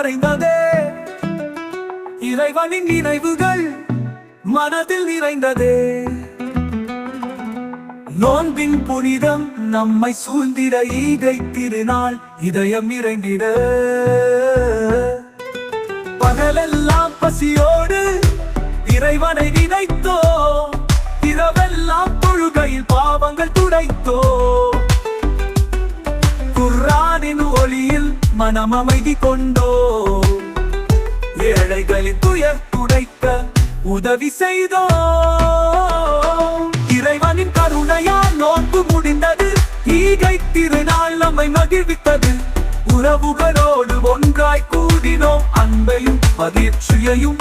மறைந்ததே. இறைவனின் நினைவுகள் மனதில் நிறைந்ததே. நோன்பின் புனிதம் நம்மை சூழ்ந்திட ஈகை திருநாள் இதயம் நிறைந்திட. பகலெல்லாம் பசியோடு இறைவனை நினைத்தோ, இரவெல்லாம் தொழுகையில் பாவங்கள் துடைத்தோ. குர்ஆனின் ஒளியில் மனம் அமைதி கொண்டோ, ஏழைகளின் துயர் துடைக்க உதவி செய்தோ. இறைவனின் கருணையால் நோன்பு முடிந்தது, ஈகை திருநாள் நம்மை மகிழ்வித்தது. உறவுகளோடு ஒன்றாய் கூடினோம், அன்பையும் மகிழ்ச்சியையும்